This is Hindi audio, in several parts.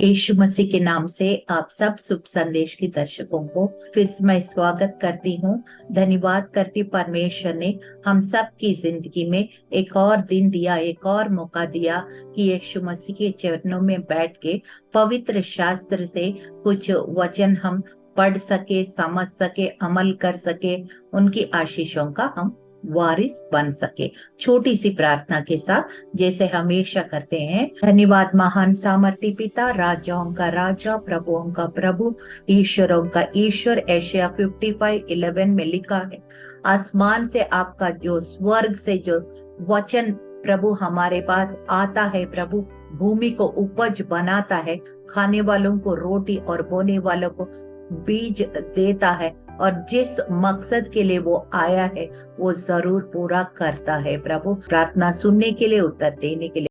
यीशु मसीह के नाम से आप सब शुभ संदेश के दर्शकों को फिर से मैं स्वागत करती हूँ। धन्यवाद करती परमेश्वर ने हम सब की जिंदगी में एक और दिन दिया, एक और मौका दिया कि यीशु मसीह के चरणों में बैठ के पवित्र शास्त्र से कुछ वचन हम पढ़ सके, समझ सके, अमल कर सके, उनकी आशीषों का हम वारिस बन सके। छोटी सी प्रार्थना के साथ जैसे हमेशा करते हैं। धन्यवाद महान सामर्थी पिता, राजाओं का राजा, प्रभुओं का प्रभु, ईश्वरों का ईश्वर। एशिया 55:11 में लिखा है, आसमान से आपका जो स्वर्ग से जो वचन प्रभु हमारे पास आता है, प्रभु भूमि को उपज बनाता है, खाने वालों को रोटी और बोने वालों को बीज देता है, और जिस मकसद के लिए वो आया है वो जरूर पूरा करता है। प्रभु प्रार्थना सुनने के लिए, उत्तर देने के लिए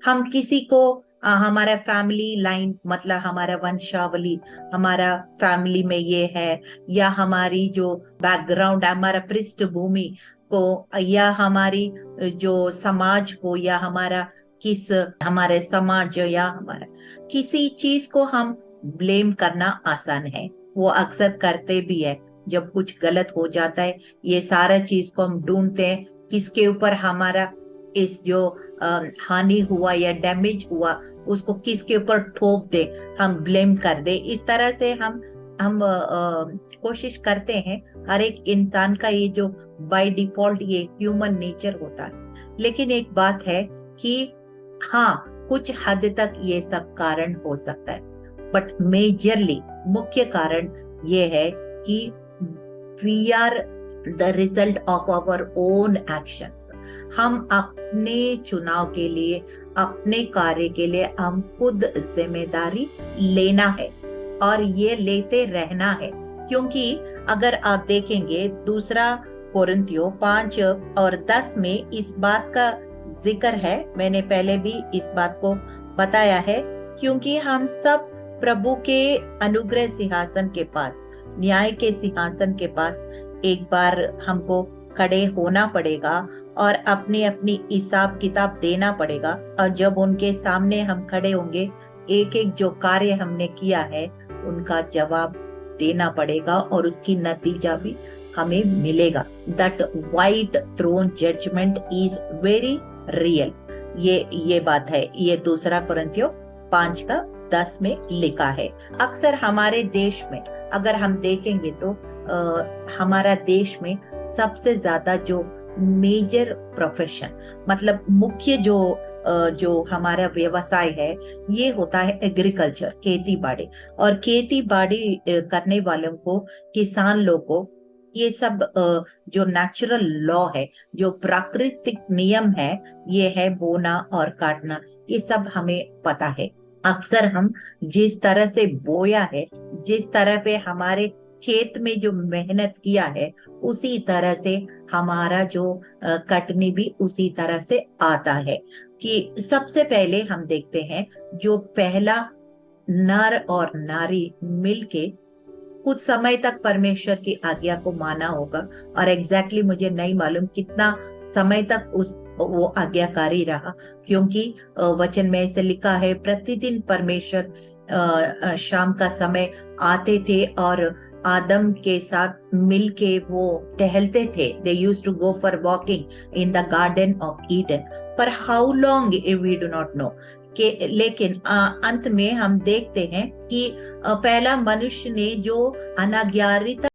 हम किसी को हमारा फैमिली लाइन, मतलब हमारा वंशावली, हमारा फैमिली में ये है, या हमारी जो बैकग्राउंड, हमारा पृष्ठभूमि को, या हमारी जो समाज को, या हमारे समाज, या हमारा किसी चीज को हम ब्लेम करना आसान है। वो अक्सर करते भी है। जब कुछ गलत हो जाता है, ये सारा चीज को हम ढूंढते हैं किसके ऊपर हमारा इस जो हानि हुआ या डैमेज हुआ, उसको किसके ऊपर ठोक दे, हम ब्लेम कर दे। इस तरह से हम कोशिश करते हैं। हर एक इंसान का ये जो बाय डिफॉल्ट ये ह्यूमन नेचर होता है। लेकिन एक बात है कि हाँ, कुछ हद तक ये सब कारण हो सकता है, बट मेजरली मुख्य कारण ये है कि we are the result of our own actions. हम अपने चुनाव के लिए, अपने कार्य के लिए हम खुद जिम्मेदारी लेना है, और ये लेते रहना है। क्योंकि अगर आप देखेंगे, दूसरा कोरिन्थियों 5:10 में इस बात का जिक्र है। मैंने पहले भी इस बात को बताया है, क्योंकि हम सब प्रभु के अनुग्रह सिंहासन के पास, न्याय के सिंहासन के पास एक बार हमको खड़े होना पड़ेगा और अपनी अपनी हिसाब किताब देना पड़ेगा। और जब उनके सामने हम खड़े होंगे, एक एक जो कार्य हमने किया है उनका जवाब देना पड़ेगा, और उसकी नतीजा भी हमें मिलेगा। That white throne judgment is very real. ये बात है। ये दूसरा कोरिन्थियों 5:10 में लिखा है। अक्सर हमारे देश में अगर हम देखेंगे तो हमारा देश में सबसे ज्यादा जो मेजर प्रोफेशन, मतलब मुख्य जो हमारा व्यवसाय है, ये होता है एग्रीकल्चर, खेती बाड़ी। और खेती बाड़ी करने वालों को, किसान लोगों को, ये सब जो नेचुरल लॉ है, जो प्राकृतिक नियम है, ये है बोना और काटना। ये सब हमें पता है। अक्सर हम जिस तरह से बोया है, जिस तरह पे हमारे खेत में जो मेहनत किया है, उसी तरह से हमारा जो कटनी भी उसी तरह से आता है। कि सबसे पहले हम देखते हैं, जो पहला नर और नारी मिलके कुछ समय तक परमेश्वर की आज्ञा को माना होगा, और एग्जैक्टली मुझे नहीं मालूम कितना समय तक उस वो आज्ञाकारी रहा, क्योंकि वचन में ऐसे लिखा है, प्रतिदिन परमेश्वर शाम का समय आते थे और आदम के साथ मिलके वो टहलते थे। They used to go for walking in the garden of Eden. पर how long we do not know कि, लेकिन अंत में हम देखते हैं कि पहला मनुष्य ने जो अनाज्ञारिता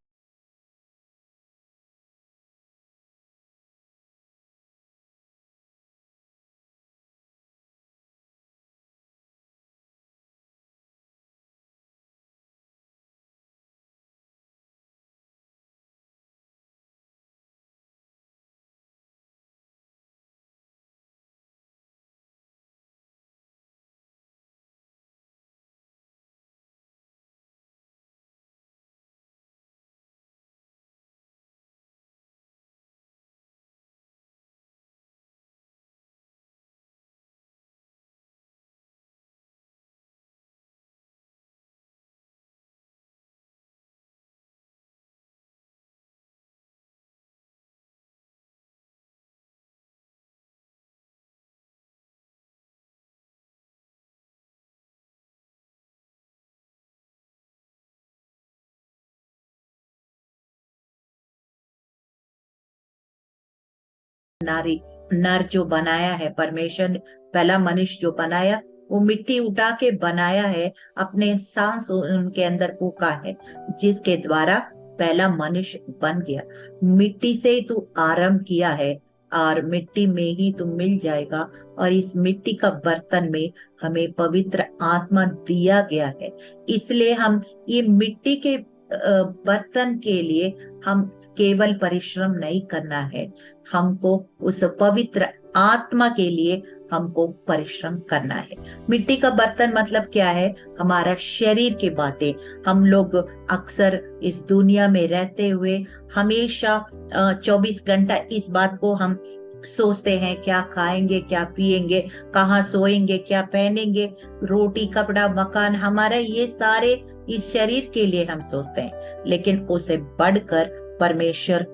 नारी नर जो बनाया है परमेश्वर ने, पहला मनुष्य जो बनाया वो मिट्टी उठा के बनाया है, अपने सांस उनके अंदर फूका है, जिसके द्वारा पहला मनुष्य बन गया। मिट्टी से ही तू आरंभ किया है और मिट्टी में ही तू मिल जाएगा, और इस मिट्टी का बर्तन में हमें पवित्र आत्मा दिया गया है। इसलिए हम ये मिट्टी के बर्तन के लिए हम केवल परिश्रम नहीं करना है, हमको उस पवित्र आत्मा के लिए हमको परिश्रम करना है। मिट्टी का बर्तन मतलब क्या है? हमारा शरीर की बातें। हम लोग अक्सर इस दुनिया में रहते हुए हमेशा 24 घंटा इस बात को हम सोचते हैं, क्या खाएंगे, क्या पिएंगे, कहाँ सोएंगे, क्या पहनेंगे, रोटी, कपड़ा, मकान, हमारा ये सारे इस शरीर के लिए हम सोचते हैं। लेकिन उसे बढ़कर परमेश्वर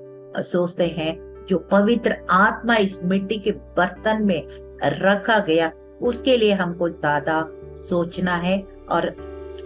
सोचते हैं, जो पवित्र आत्मा इस मिट्टी के बर्तन में रखा गया, उसके लिए हमको ज्यादा सोचना है। और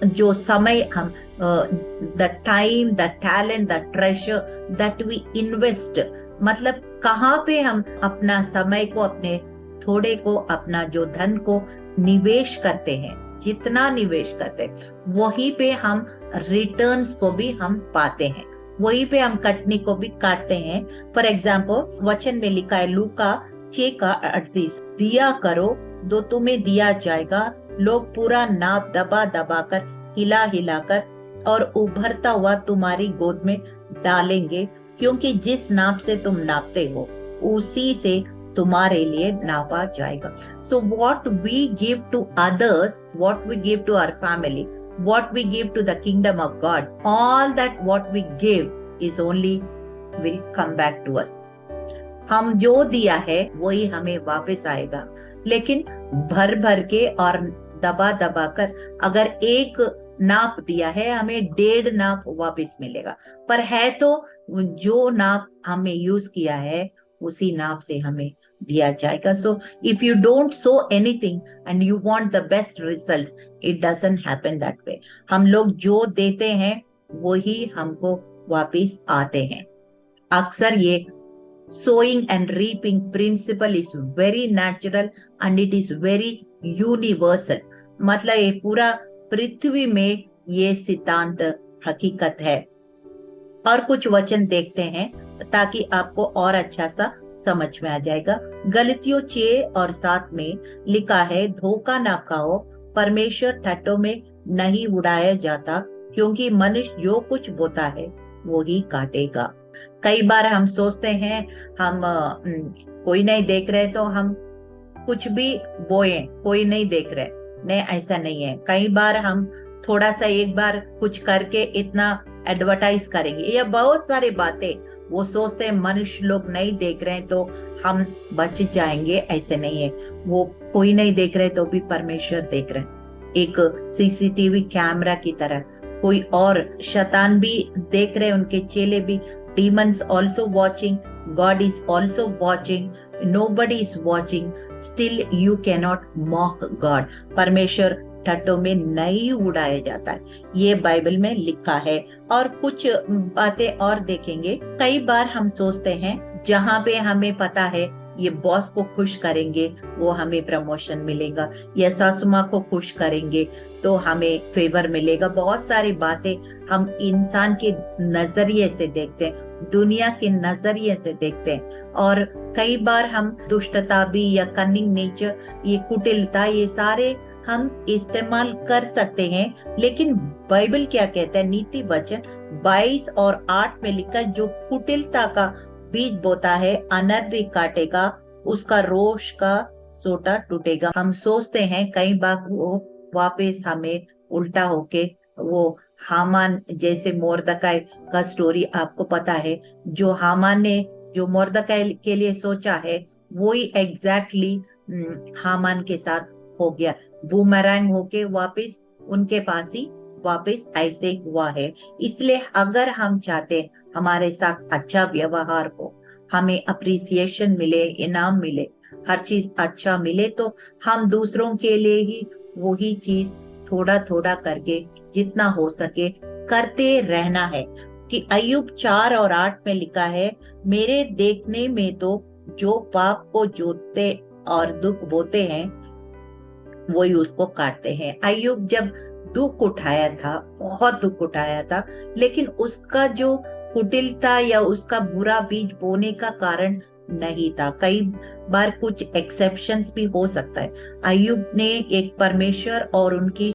जो समय हम the time, the talent, the treasure that we invest, मतलब कहाँ पे हम अपना समय को, अपने थोड़े को, अपना जो धन को निवेश करते हैं, जितना निवेश करते हैं वहीं पे हम रिटर्न्स को भी हम पाते हैं, वहीं पे हम कटनी को भी काटते हैं। फॉर एग्जाम्पल वचन में लिखा है लूका 6:38, दिया करो तो तुम्हें दिया जाएगा, लोग पूरा नाप दबा दबा कर, हिला हिला कर और उभरता हुआ तुम्हारी गोद में डालेंगे, क्योंकि जिस नाप से तुम नापते हो उसी से तुम्हारे लिए नापा जाएगा। So what we give to others, what we give to our family, what we give to the kingdom of God, all that what we give is only will come back to us. हम जो दिया है वही हमें वापस आएगा, लेकिन भर भर के और दबा दबा कर, अगर एक नाप दिया है हमें 1.5 नाप वापस मिलेगा, पर है तो जो नाप हमें यूज किया है उसी नाप से हमें दिया जाएगा। So if you don't so anything and you want the best results, it doesn't happen that way. हम लोग जो देते हैं वही हमको वापस आते हैं। अक्सर ये sowing and reaping principle is very natural and it is very universal, मतलब ये पूरा पृथ्वी में ये सिद्धांत हकीकत है। और कुछ वचन देखते हैं ताकि आपको और अच्छा सा समझ में आ जाएगा। गलतियों 6:7 में लिखा है, धोखा ना खाओ, परमेश्वर ठट्ठों में नहीं उड़ाया जाता, क्योंकि मनुष्य जो कुछ बोता है वो ही काटेगा। कई बार हम सोचते हैं हम कोई नहीं देख रहे तो हम कुछ भी बोए, कोई नहीं देख रहे। नहीं, ऐसा नहीं है। कई बार हम थोड़ा सा एक बार कुछ करके इतना एडवर्टाइज करेंगे या बहुत सारी बातें, वो सोचते हैं मनुष्य लोग नहीं देख रहे हैं तो हम बच जाएंगे। ऐसे नहीं है, वो कोई नहीं देख रहे तो भी परमेश्वर देख रहे हैं, एक सीसीटीवी कैमरा की तरह। कोई और शैतान भी देख रहे, उनके चेले भी, demons also watching, God is also watching, nobody is watching, still you cannot mock God. परमेश्वर ठट्टों में नहीं उड़ाया जाता है, ये बाइबल में लिखा है। और कुछ बातें और देखेंगे। कई बार हम सोचते हैं जहाँ पे हमें पता है ये बॉस को खुश करेंगे वो हमें प्रमोशन मिलेगा, या सासू माँ को खुश करेंगे तो हमें फेवर मिलेगा। बहुत सारी बातें हम इंसान के नजरिए से देखते हैं, दुनिया के नजरिए से देखते हैं। और कई बार हम दुष्टता भी या कनिंग नेचर, ये कुटिलता, ये सारे हम इस्तेमाल कर सकते हैं। लेकिन बाइबल क्या कहता है, नीति वचन 22 और 8 में लिखा है, जो कुटिलता का बीज बोता है अनर्थ काटेगा, उसका रोष का सोटा टूटेगा। हम सोचते हैं कई बार वो वापस हमें उल्टा होके वो हामान जैसे, मोर्दकाई का स्टोरी आपको पता है, जो हामान ने जो मोर्दकाई के लिए सोचा है वही एग्जैक्टली हामान के साथ हो गया, बूमरैंग होके वापस उनके पास ही वापस ऐसे हुआ है। इसलिए अगर हम चाहते हमारे साथ अच्छा व्यवहार हो, हमें अप्रिसिएशन मिले, इनाम मिले, हर चीज अच्छा मिले, तो हम दूसरों के लिए ही वही चीज थोड़ा थोड़ा करके जितना हो सके करते रहना है। कि अय्यूब 4 और 8 में लिखा है, मेरे देखने में तो जो पाप को जोतते और दुख बोते हैं वही उसको काटते हैं। अय्यूब जब दुख उठाया था, बहुत दुख उठाया था, लेकिन उसका जो कुटिलता या उसका बुरा बीज बोने का कारण नहीं था। कई बार कुछ एक्सेप्शंस भी हो सकता है। अय्यूब ने एक परमेश्वर और उनकी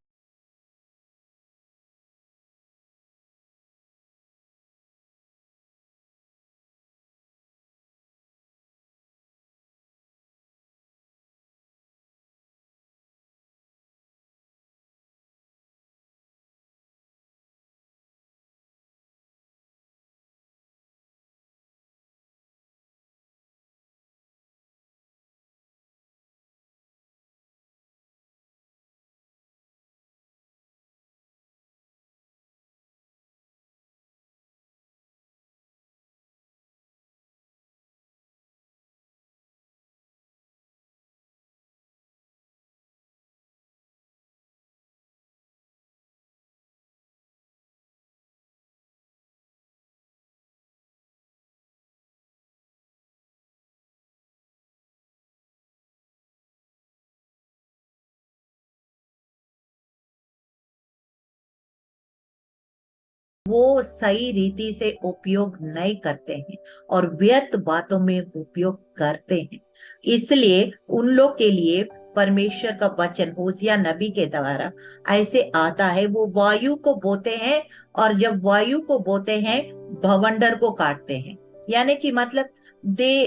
वो सही रीति से उपयोग नहीं करते हैं और व्यर्थ बातों में उपयोग करते हैं। इसलिए उन लोग के लिए परमेश्वर का वचन होसिया नबी के द्वारा ऐसे आता है, वो वायु को बोते हैं और जब वायु को बोते हैं भवंडर को काटते हैं। यानी कि मतलब they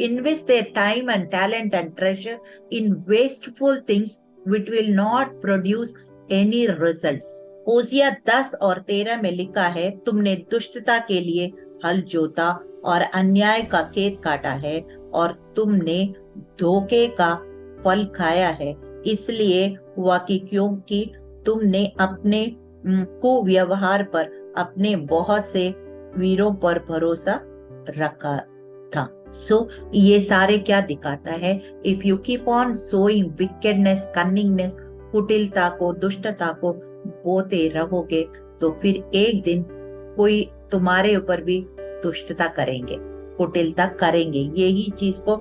invest their time and talent and treasure in wasteful things which will not produce any results. Hosea 10 और 13 में लिखा है, तुमने दुष्टता के लिए हल जोता और अन्याय का खेत काटा है और तुमने धोखे का फल खाया है, इसलिए हुआ कि क्योंकि तुमने अपने कुव्यवहार पर अपने बहुत से वीरों पर भरोसा रखा था। सो ये सारे क्या दिखाता है, if you keep on sowing wickedness, cunningness, कुटिलता को, दुष्टता को बोते रहोगे तो फिर एक दिन कोई तुम्हारे ऊपर भी दुष्टता करेंगे, कुटिलता करेंगे। यही चीज को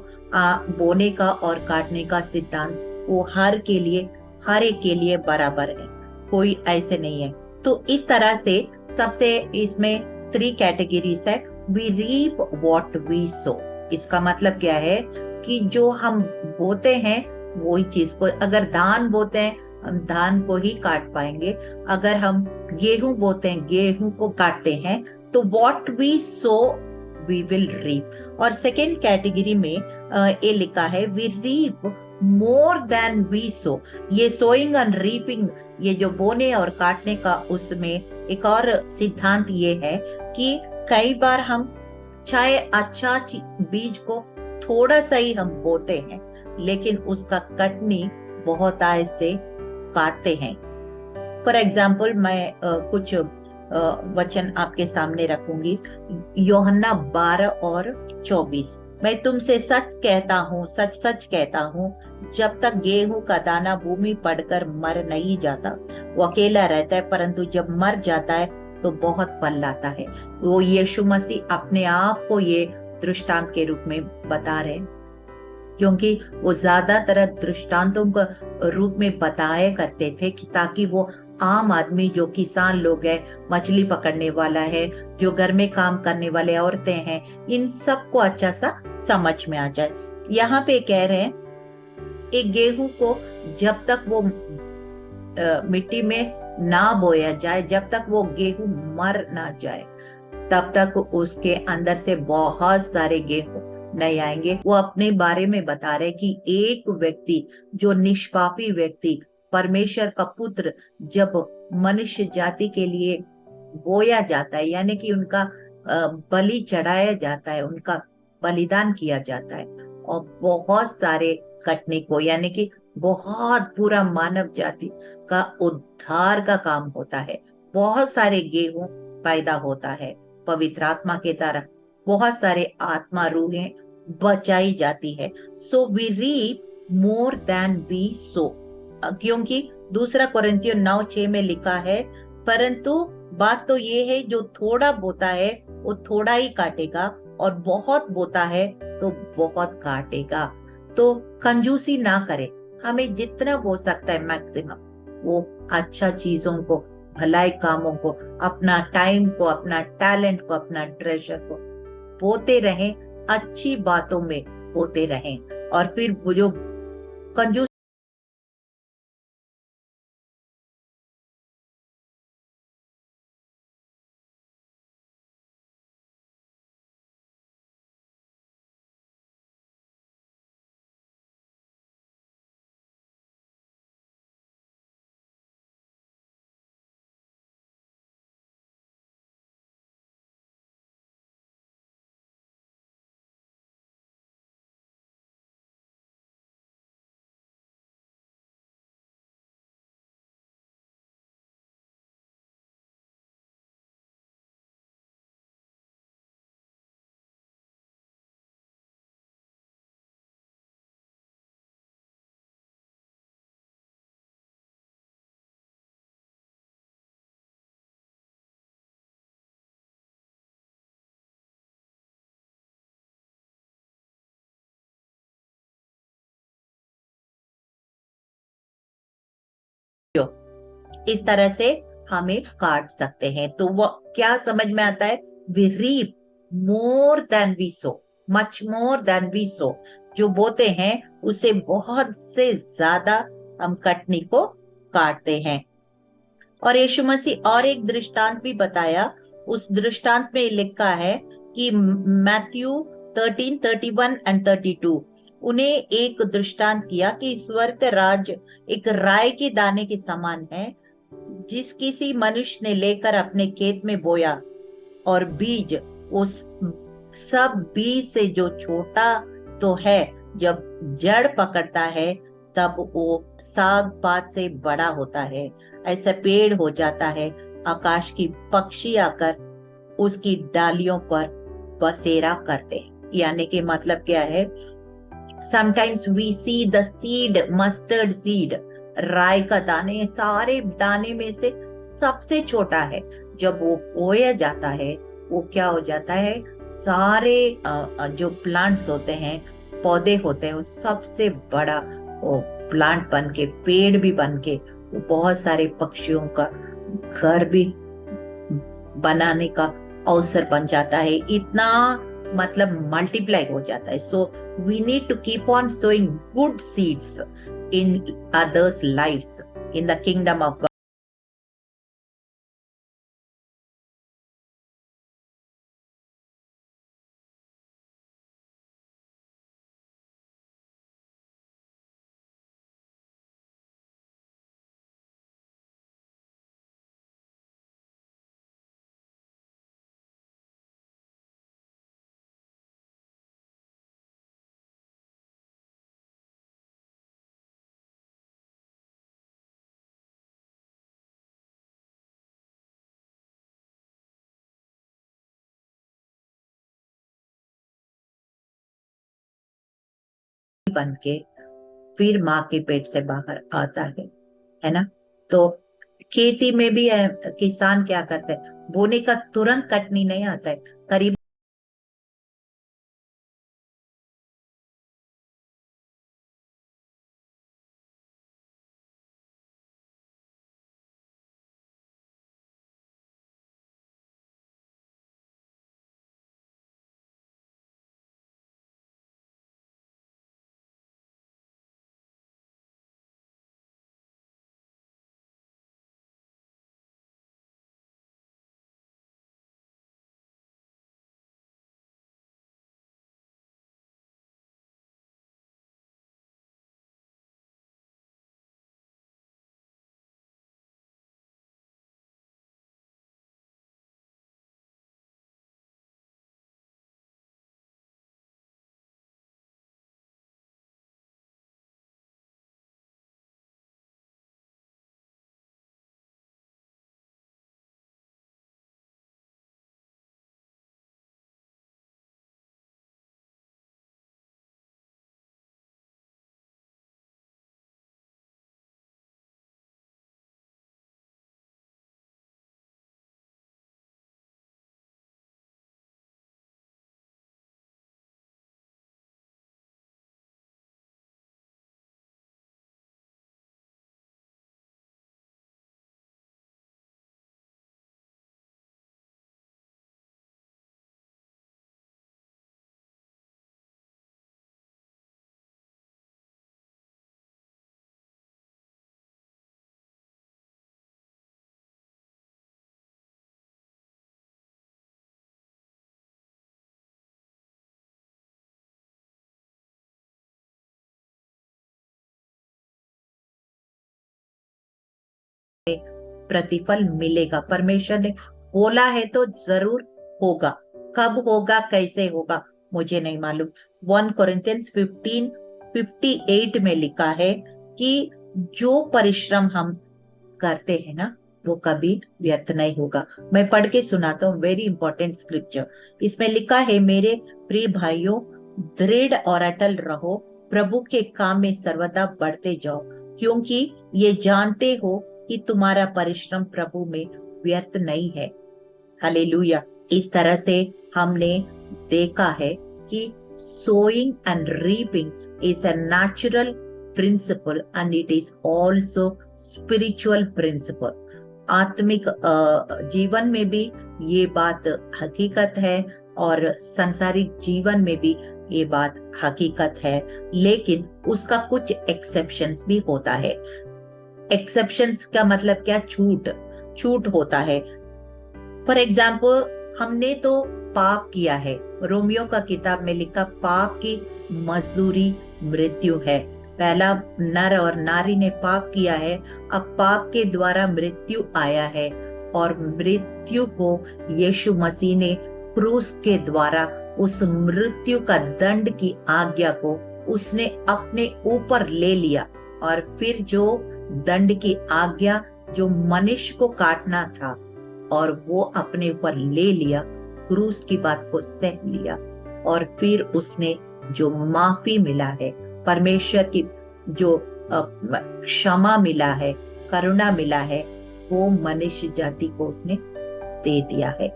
बोने का और काटने का सिद्धांत वो हर एक के लिए बराबर है, कोई ऐसे नहीं है। तो इस तरह से सबसे इसमें 3 कैटेगरीज है। वी रीप व्हाट वी सो। इसका मतलब क्या है कि जो हम बोते हैं वही चीज को, अगर धान बोते हैं हम धान को ही काट पाएंगे, अगर हम गेहूं बोते हैं गेहूं को काटते हैं, तो what we sow we will reap. और सेकेंड कैटेगरी में ये लिखा है, we reap more than we sow. ये सोइंग एंड रीपिंग, ये जो बोने और काटने का, उसमें एक और सिद्धांत ये है कि कई बार हम चाहे अच्छा बीज को थोड़ा सा ही हम बोते हैं, लेकिन उसका कटनी बहुत आय से काटते हैं। फॉर एग्जाम्पल मैं कुछ वचन आपके सामने रखूंगी। यूहन्ना 12 और 24। मैं तुमसे सच कहता हूँ, सच सच कहता हूँ, जब तक गेहूं का दाना भूमि पड़कर मर नहीं जाता वो अकेला रहता है, परंतु जब मर जाता है तो बहुत फल लाता है। वो यीशु मसीह अपने आप को ये दृष्टांत के रूप में बता रहे हैं, क्योंकि वो ज्यादातर दृष्टांतों का रूप में बताया करते थे कि ताकि वो आम आदमी, जो किसान लोग हैं, मछली पकड़ने वाला है, जो घर में काम करने वाले औरतें हैं, इन सबको अच्छा सा समझ में आ जाए। यहाँ पे कह रहे हैं एक गेहूं को जब तक वो मिट्टी में ना बोया जाए, जब तक वो गेहूं मर ना जाए, तब तक उसके अंदर से बहुत सारे गेहूं नहीं आएंगे। वो अपने बारे में बता रहे कि एक व्यक्ति, जो निष्पापी व्यक्ति, परमेश्वर का पुत्र, जब मनुष्य जाति के लिए बोया जाता है, यानी कि उनका बलि चढ़ाया जाता है, उनका बलिदान किया जाता है, और बहुत सारे कटने को, यानी कि बहुत पूरा मानव जाति का उद्धार का काम होता है। बहुत सारे गेहूं पैदा होता है पवित्र आत्मा के द्वारा, बहुत सारे आत्मा रूहें बचाई जाती है। So we reap more than we sow, क्योंकि दूसरा कोरिन्थियों 9:6 में लिखा है, परंतु बात तो ये है जो थोड़ा बोता है वो थोड़ा ही काटेगा, और बहुत बोता है तो बहुत काटेगा। तो कंजूसी ना करें, हमें जितना हो सकता है मैक्सिमम वो अच्छा चीजों को, भलाई कामों को, अपना टाइम को, अपना टैलेंट को, अपना ट्रेजर को बोते रहें, अच्छी बातों में बोते रहें। और फिर वो जो कंजूस इस तरह से हमें काट सकते हैं। तो वो क्या समझ में आता है? We reap more than we sow, much more than we sow. जो बोते हैं उसे बहुत से ज्यादा हम कटनी को काटते हैं। और यीशु मसीह और एक दृष्टांत भी बताया। उस दृष्टांत में लिखा है कि मैथ्यू 13:31 एंड 32, उन्हें एक दृष्टांत किया कि स्वर्ग का राज्य एक राय के दाने के समान है, जिस किसी मनुष्य ने लेकर अपने खेत में बोया, और बीज उस सब बीज से जो छोटा तो है, जब जड़ पकड़ता है तब वो साग पात से बड़ा होता है, ऐसा पेड़ हो जाता है, आकाश की पक्षी आकर उसकी डालियों पर बसेरा करते हैं। यानी कि मतलब क्या है? Sometimes we see the seed, mustard seed, राई का दाने, सारे दाने में से सबसे छोटा है। जब वो बोया जाता है वो क्या हो जाता है, सारे जो प्लांट्स होते हैं, पौधे होते हैं, वो सबसे बड़ा वो प्लांट बन के, पेड़ भी बन के, वो बहुत सारे पक्षियों का घर भी बनाने का अवसर बन जाता है। इतना मतलब मल्टीप्लाई हो जाता है। So we need to keep on sowing good seeds in others lives in the kingdom of God. बन के फिर माँ के पेट से बाहर आता है ना। तो खेती में भी किसान क्या करते हैं, बोने का तुरंत कटनी नहीं आता है, करीब प्रतिफल मिलेगा। परमेश्वर ने बोला है तो जरूर होगा। कब होगा, कैसे होगा, मुझे नहीं मालूम। 1 Corinthians 15:58 में लिखा है कि जो परिश्रम हम करते हैं ना, वो कभी व्यर्थ नहीं होगा। मैं पढ़ के सुनाता हूँ, वेरी इंपॉर्टेंट स्क्रिप्चर। इसमें लिखा है, मेरे प्रिय भाइयों, दृढ़ और अटल रहो, प्रभु के काम में सर्वदा बढ़ते जाओ, क्योंकि ये जानते हो कि तुम्हारा परिश्रम प्रभु में व्यर्थ नहीं है। हालेलुया। इस तरह से हमने देखा है कि sowing and reaping is a natural principle and it is also spiritual principle. आत्मिक जीवन में भी ये बात हकीकत है और सांसारिक जीवन में भी ये बात हकीकत है, लेकिन उसका कुछ एक्सेप्शंस भी होता है। एक्सेप्शंस का मतलब क्या, छूट छूट होता है। फॉर एग्जाम्पल, हमने तो पाप किया है, रोमियो का किताब में लिखा, पाप की मजदूरी मृत्यु है। पहला नर और नारी ने पाप किया है, अब पाप के द्वारा मृत्यु आया है, और मृत्यु को यीशु मसीह ने क्रूस के द्वारा उस मृत्यु का दंड की आज्ञा को उसने अपने ऊपर ले लिया, और फिर जो दंड की आज्ञा जो मनुष्य को काटना था, और वो अपने ऊपर ले लिया, क्रूस की बात को सह लिया, और फिर उसने जो माफी मिला है, परमेश्वर की जो क्षमा मिला है, करुणा मिला है, वो मनुष्य जाति को उसने दे दिया है।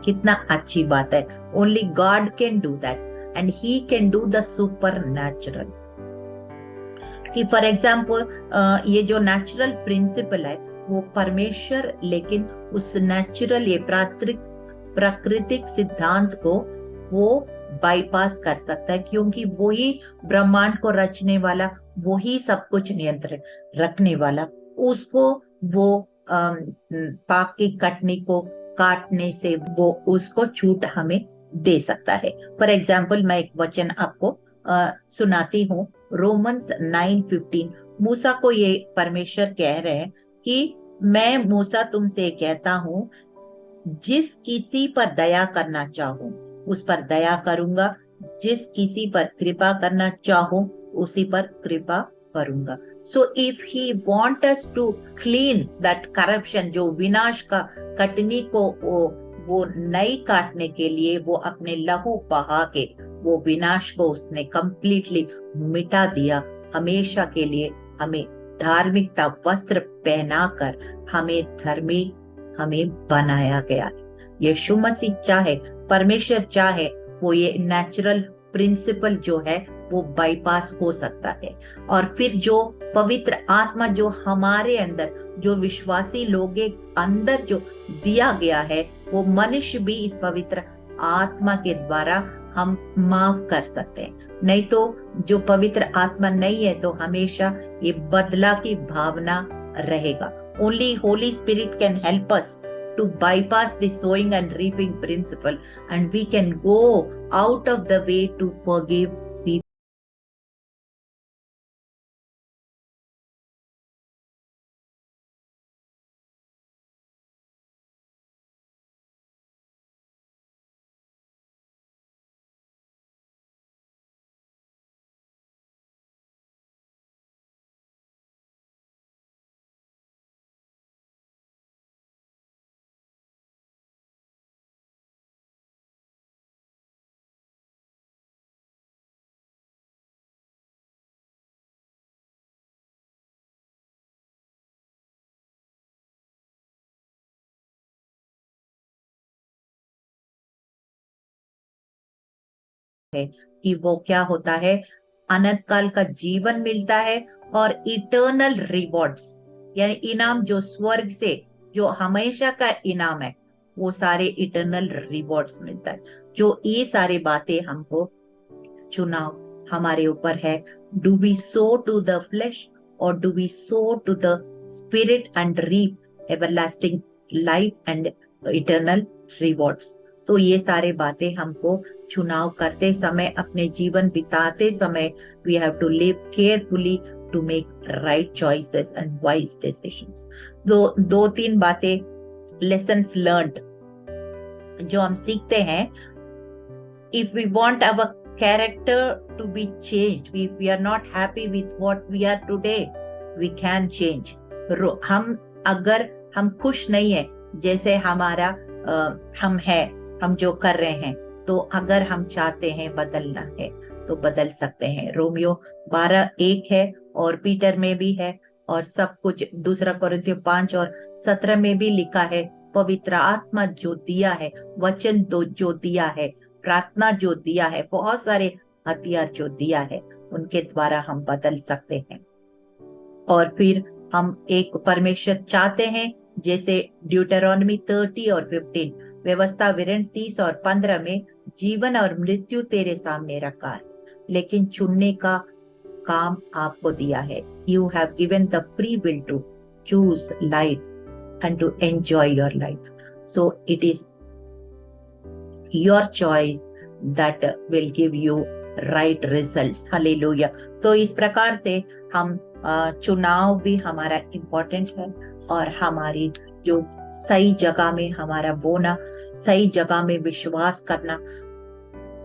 कितना अच्छी बात है। Only God can do that and he can do the super natural. कि फॉर एग्जाम्पल, ये जो नेचुरल प्रिंसिपल है वो परमेश्वर, लेकिन उस नेचुरल ये प्राकृतिक सिद्धांत को वो बाईपास कर सकता है, क्योंकि वही ब्रह्मांड को रचने वाला, वही सब कुछ नियंत्रण रखने वाला, उसको वो पाप की कटनी को काटने से वो उसको छूट हमें दे सकता है। फॉर एग्जाम्पल, मैं एक वचन आपको सुनाती हूँ, रोमन्स 9:15। मूसा को ये परमेश्वर कह रहे हैं कि मैं मूसा तुमसे कहता हूँ, जिस किसी पर दया करना चाहूं उस पर दया करूंगा, जिस किसी पर कृपा करना चाहूं उसी पर कृपा करूंगा। So if he want us to clean that corruption, जो विनाश का कटनी को वो वो नई काटने के लिए वो अपने लहू बहा के वो विनाश को उसने कंप्लीटली मिटा दिया। हमेशा के लिए हमें धार्मिकता वस्त्र पहनाकर हमें धर्मी हमें बनाया गया है। यीशु मसीह चाहे, परमेश्वर चाहे, वो ये नेचुरल प्रिंसिपल जो है वो बाईपास हो सकता है। और फिर जो पवित्र आत्मा जो हमारे अंदर, जो विश्वासी लोग के अंदर जो दिया गया है, वो मनुष्य भी इस पवित्र आत्मा के द्वारा हम माफ कर सकते हैं। नहीं तो जो पवित्र आत्मा नहीं है तो हमेशा ये बदला की भावना रहेगा। Only Holi spirit can help us to bypass the sowing and reaping principle, and we can go out of the way to forgive people. है कि वो क्या होता है, अनंत काल का जीवन मिलता है और इटर्नल रिवॉर्ड्स, यानी इनाम जो स्वर्ग से जो हमेशा का इनाम है, वो सारे इटर्नल रिवॉर्ड्स मिलता है। जो ये सारी बातें हमको चुनाव हमारे ऊपर है। Do we sow to the flesh or do we sow to the spirit and reap everlasting life and eternal rewards. तो ये सारे बातें हमको चुनाव करते समय, अपने जीवन बिताते समय, we have to live carefully to make right choices and wise decisions. दो तीन बातें, लेसन्स लर्न्ड जो हम सीखते हैं। If we want our character to be changed, if we are not happy with what we are today, we can change. अगर हम खुश नहीं है जैसे हमारा हम हम जो कर रहे हैं, तो अगर हम चाहते हैं बदलना है तो बदल सकते हैं। रोमियो 12:1 है और पीटर में भी है, और सब कुछ दूसरा कोरिन्थियों 5:17 में भी लिखा है। पवित्र आत्मा जो दिया है, वचन जो दिया है, प्रार्थना जो दिया है, बहुत सारे हथियार जो दिया है, उनके द्वारा हम बदल सकते हैं। और फिर हम एक परमेश्वर चाहते हैं, जैसे ड्यूटेरोनॉमी 30 और 15, व्यवस्था विवरण 30 और 15 में जीवन और मृत्यु तेरे सामने रखा है, लेकिन चुनने का काम आपको दिया है। You have given the free will to choose life and to enjoy your life, so it is your choice that will give you right results. Hallelujah. तो इस प्रकार से हम चुनाव भी हमारा इम्पोर्टेंट है, और हमारी जो सही जगह में हमारा बोना, सही जगह में विश्वास करना,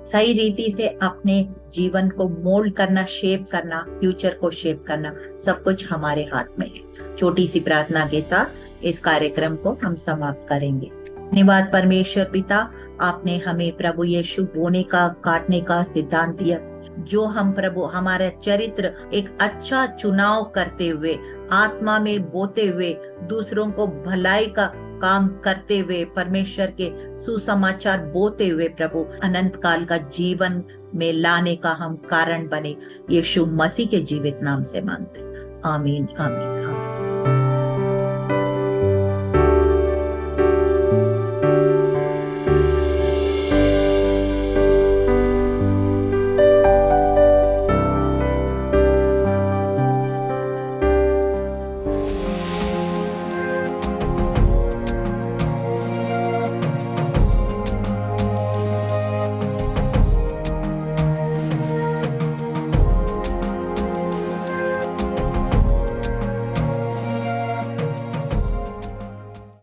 सही रीति से अपने जीवन को मोल्ड करना, शेप करना, फ्यूचर को शेप करना, सब कुछ हमारे हाथ में है। छोटी सी प्रार्थना के साथ इस कार्यक्रम को हम समाप्त करेंगे। धन्यवाद परमेश्वर पिता, आपने हमें प्रभु यीशु बोने का, काटने का सिद्धांत दिया, जो हम प्रभु हमारा चरित्र एक अच्छा चुनाव करते हुए, आत्मा में बोते हुए, दूसरों को भलाई का काम करते हुए, परमेश्वर के सुसमाचार बोते हुए प्रभु अनंत काल का जीवन में लाने का हम कारण बने। यीशु मसीह के जीवित नाम से मांगते, आमीन आमीन आमीन।